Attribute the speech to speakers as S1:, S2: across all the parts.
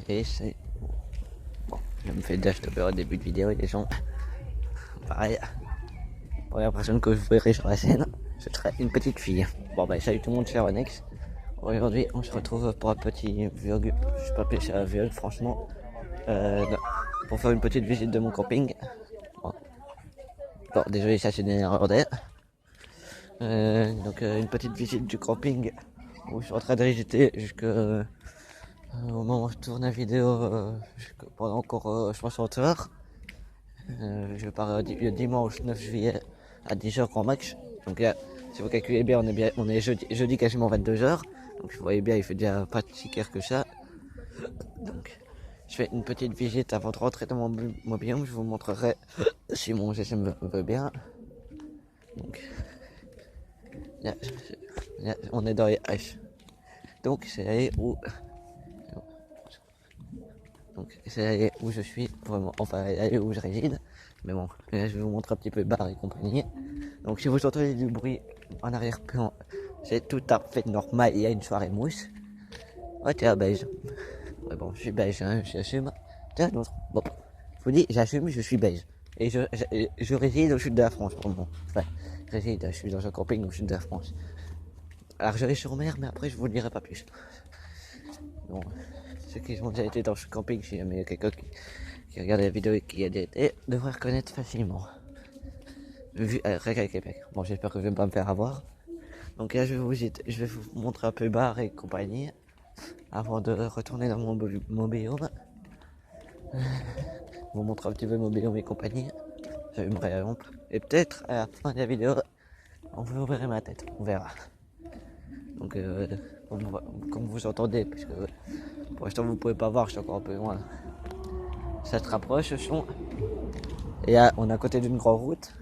S1: Et c'est... Bon, je me fais déjà stopper au début de vidéo et les gens... Pareil, première personne que je verrai sur la scène, ce serait une petite fille. Bon bah salut tout le monde, c'est Ronex. Aujourd'hui on se retrouve pour un petit vlog, je sais pas appeler ça un vlog franchement, pour faire une petite visite de mon camping. Bon désolé, ça c'est néerlandais. Donc une petite visite du camping où je suis en train de visiter jusqu'au moment où je tourne la vidéo pendant encore 60 heures. Je pars le dimanche 9 juillet à 10h grand max. Donc là, si vous calculez bien, on est jeudi quasiment 22h. Donc vous voyez bien, il fait déjà pas si clair que ça. Donc je fais une petite visite avant de rentrer dans mon biome. Je vous montrerai si mon GSM veut bien. Donc là, on est dans les H. Donc c'est allé où... Donc c'est allé où je suis, vraiment, enfin allé où je réside. Mais bon, là je vais vous montrer un petit peu bar et compagnie. Donc si vous entendez du bruit en arrière-plan, c'est tout à fait normal, il y a une soirée mousse. Ouais, t'es à beige. Ouais bon, je suis beige, hein, j'assume. Tiens, d'autre. Bon, je vous dis, j'assume, je suis beige. Et je réside au sud de la France pour le moment. Enfin, je suis dans un camping au sud de la France. Alors je vais sur mer, mais après je vous le dirai pas plus. Bon, ceux qui ont déjà été dans ce camping, si jamais il y a quelqu'un qui regarde la vidéo et qui a déjà été, devrait reconnaître facilement. Vu à Québec. Bon, j'espère que je vais pas me faire avoir. Donc là, je vais vous montrer un peu bar et compagnie avant de retourner dans mon biome. Vous montrer un petit peu mon biome et compagnie. J'allumerai la lampe. Et peut-être à la fin de la vidéo, on vous verrez ma tête. On verra. Donc, comme vous entendez, parce que pour l'instant vous pouvez pas voir, je suis encore un peu loin. Ça se rapproche, ce son. Et là, on est à côté d'une grande route.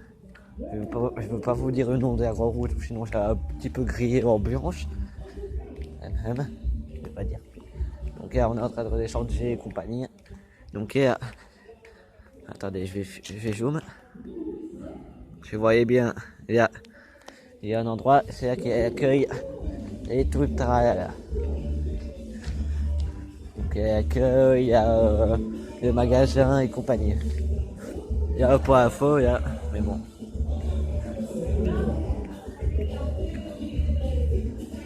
S1: Je ne veux pas vous dire le nom de la grande route, sinon ça va un petit peu griller l'ambiance. Je vais pas dire. Donc là, on est en train de redescendre G et compagnie. Donc là, attendez, je vais zoom. Si vous voyez bien, il y a un endroit, c'est là qui accueille et tout le tralala. Donc il accueille, il y a le magasin et compagnie. Il y a un point info, il y a... mais bon.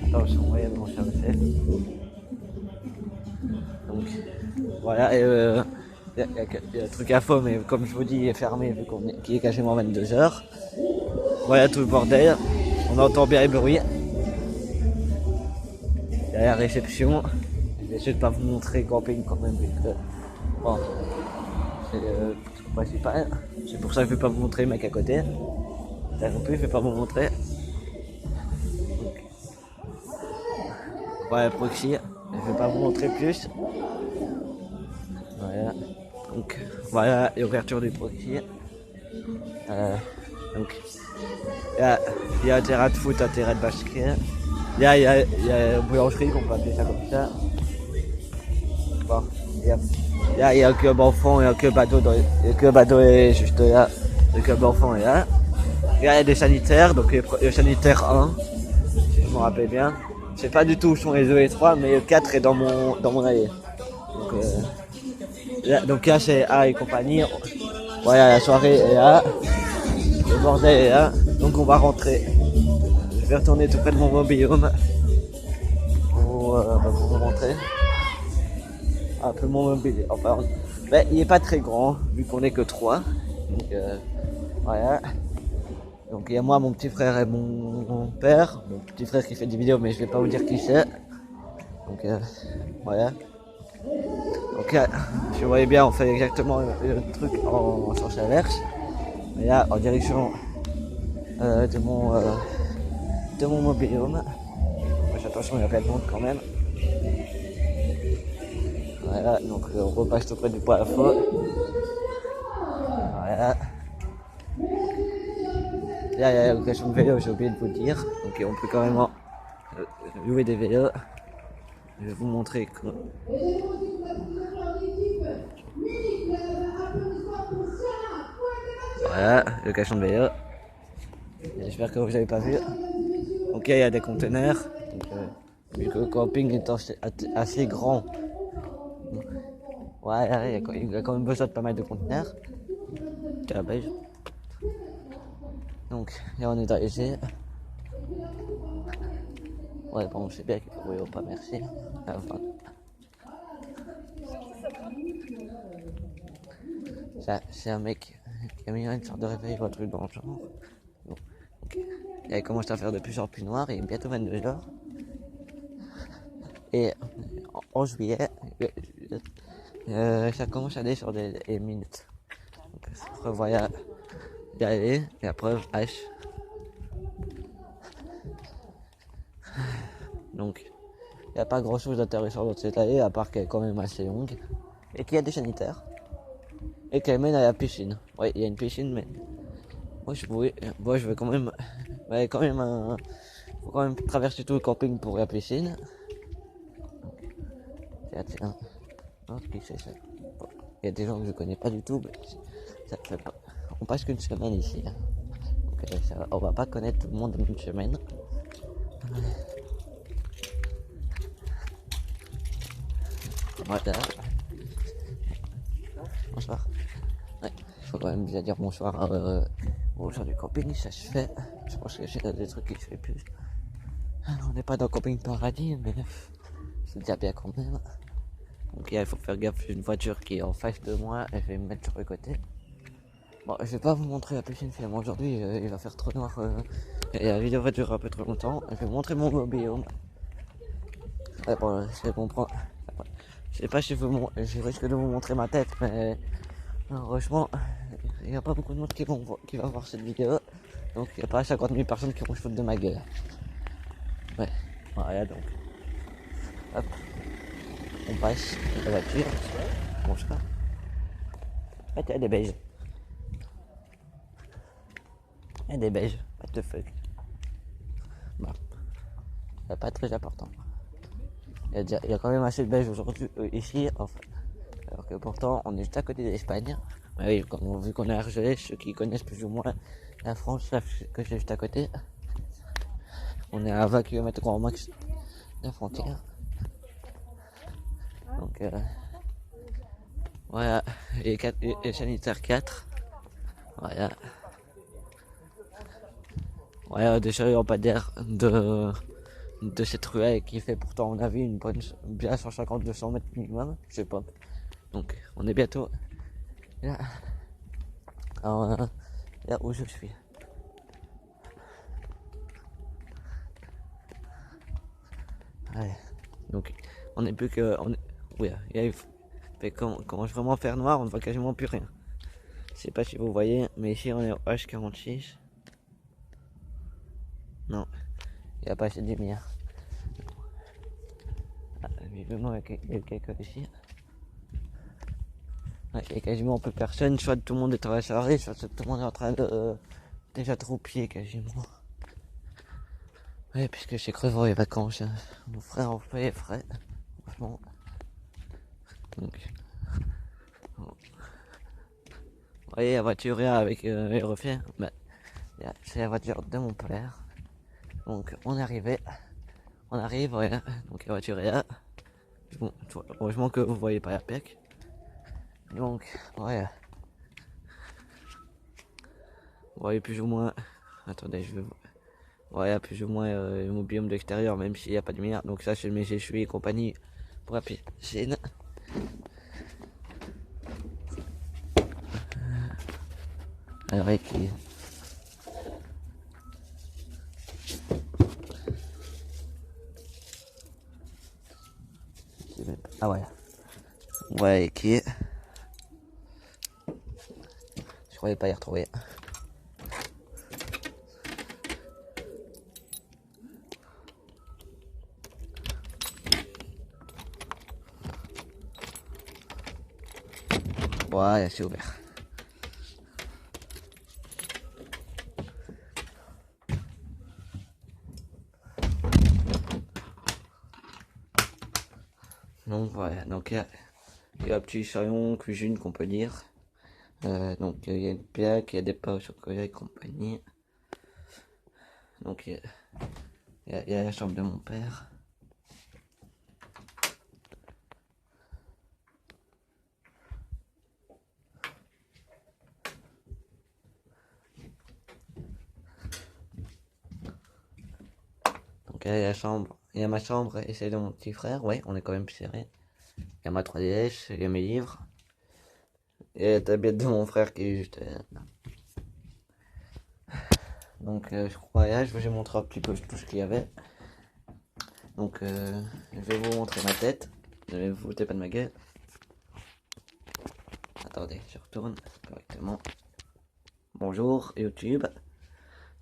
S1: Attention, vous voyez mon cher. Donc voilà, et il y a un truc info, mais comme je vous dis, il est fermé vu qu'il est quasiment 22h. Voilà tout le bordel, on entend bien les bruits. Il y a la réception. Je vais essayer de pas vous montrer le camping quand même, vu que bon, c'est le truc principal. C'est pour ça que je vais pas vous montrer le mec à côté. Ça non plus, je vais pas vous montrer. Donc, voilà, proxy, je vais pas vous montrer plus. Voilà, donc voilà l'ouverture du proxy. Donc il y a un terrain de foot, un terrain de basket. Il y a une boulangerie, qu'on peut appeler ça comme ça. Bon, il y a un club enfant et un club ado. Le club ado est juste là. Le club enfant est là. Il y a des sanitaires, donc le sanitaire 1, si je me rappelle bien. Je sais pas du tout où sont les 2 et 3, mais le 4 est dans mon allée. Donc là c'est A et compagnie. Voilà, la soirée est là. Le bordel est là. Donc on va rentrer. Je vais retourner tout près de mon biome pour vous montrer un peu mon mobilier. Enfin, il est pas très grand vu qu'on est que 3. Donc voilà. Donc il y a moi, mon petit frère et mon père. Mon petit frère qui fait des vidéos, mais je vais pas vous dire qui c'est. Donc voilà. Donc là, si vous voyez bien, on fait exactement le truc en sens inverse. Mais là, en direction de mon mobilium. Attention, il y a plein de monde quand même. Voilà, donc on repasse auprès du point info. Voilà. Là, il y a la location de vélo, j'ai oublié de vous le dire. Donc on peut quand même louer des vélos. Je vais vous montrer que... Voilà, location de vélo. J'espère que vous n'avez pas vu. Donc il y a des conteneurs. Donc, vu que le camping est assez grand, Ouais, il y a quand même besoin de pas mal de conteneurs. C'est la beige. Donc là on est dans les airs. Ouais, bon, je sais bien qu'il faut rouler au pas, merci. Enfin, c'est un mec qui a mis une sorte de réveil ou un truc dans le genre. Bon, ok. Il commence à faire de plus en plus noir, il est bientôt 22h. Et en juillet, ça commence à aller sur des minutes. Donc, je prévois y aller, et après, H. Donc, il n'y a pas grand chose d'intéressant dans cette allée, à part qu'elle est quand même assez longue. Et qu'il y a des sanitaires. Et qu'elle mène à la piscine. Ouais, il y a une piscine, mais moi, je veux quand même. Ouais, quand même faut quand même traverser tout le camping pour la piscine. Tiens. Oh, qui c'est ça? Bon, il y a des gens que je connais pas du tout, mais ça fait pas. On passe qu'une semaine ici. Hein. Donc, on va pas connaître tout le monde en une semaine. Voilà. Bonsoir. Ouais, il faut quand même bien dire bonsoir aux gens du camping, ça se fait. Je pense que c'est des trucs qui se fait plus. On n'est pas dans le camping paradis, mais c'est déjà bien quand même. Donc il faut faire gaffe, j'ai une voiture qui est en face de moi et je vais me mettre sur le côté. Bon, je vais pas vous montrer la piscine finalement aujourd'hui, il va faire trop noir et la vidéo va durer un peu trop longtemps. Je vais vous montrer mon biome. Ouais, bon, je vais comprendre. Je sais pas si je risque de vous montrer ma tête, mais heureusement, il n'y a pas beaucoup de monde qui va voir cette vidéo. Donc il n'y a pas 50 000 personnes qui vont se foutre de ma gueule. Ouais, voilà donc. Hop, on passe la voiture. Bonsoir. Ah, t'as des beiges. Et des beiges, what the fuck. Bon, c'est pas très important. Il y a quand même assez de beiges aujourd'hui ici, enfin. Alors que pourtant on est juste à côté de l'Espagne. Mais oui, vu qu'on est à Argelès, ceux qui connaissent plus ou moins la France savent que c'est juste à côté. On est à 20 km grand max de la frontière. Donc voilà, et sanitaire 4. Voilà. Voilà, déjà il n'y a pas d'air de cette ruelle qui fait pourtant on a vu une bonne bien 150-200 mètres minimum, je sais pas. Donc on est bientôt là, alors, là où je suis. Ouais. Donc on est plus que oui, il fait commence vraiment à faire noir, on ne voit quasiment plus rien. Je sais pas si vous voyez, mais ici on est au H46. Non, il n'y a pas assez de lumière. Ah, vivement il y a quelqu'un ici. Ouais, il y a quasiment plus personne, soit tout le monde est en train de charger, soit tout le monde est en train de déjà troupier quasiment. Ouais, puisque c'est crevant les vacances, hein. Mon frère en fait frais, franchement. Donc, vous voyez la voiture là avec les reflets, bah, c'est la voiture de mon père. Donc on arrive, voilà, donc la voiture est là. Bon, heureusement que vous voyez pas la PEC. Donc, voilà. Vous voyez plus ou moins. Attendez, je vais. Voilà, plus ou moins mon biome d'extérieur, même s'il n'y a pas de lumière. Donc, ça, c'est mes échouis et compagnie pour la piscine. Alors, qui. Ah, voilà. Ouais, qui. Je croyais pas y retrouver. Voilà, c'est ouvert. Donc voilà, donc il y a un petit salon cuisine qu'on peut dire. Donc il y a une plaque, il y a des pains au chocolat et compagnie. Donc il y a la chambre de mon père. il y a la chambre, il y a ma chambre et celle de mon petit frère, ouais, on est quand même serré. Il y a ma 3DS, il y a mes livres, et la tablette de mon frère qui est juste là. Donc, voilà, je vais vous montrer un petit peu tout ce qu'il y avait. Donc, je vais vous montrer ma tête. Ne vous foutez pas de ma gueule. Attendez, je retourne correctement. Bonjour YouTube.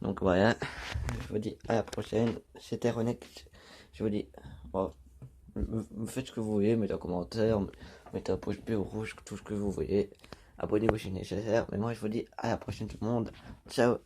S1: Donc voilà, je vous dis à la prochaine. C'était Renex. Je vous dis, bon, faites ce que vous voulez, mettez un commentaire, mettez un pouce bleu ou rouge, tout ce que vous voulez. Abonnez-vous si nécessaire. Mais moi je vous dis à la prochaine tout le monde. Ciao.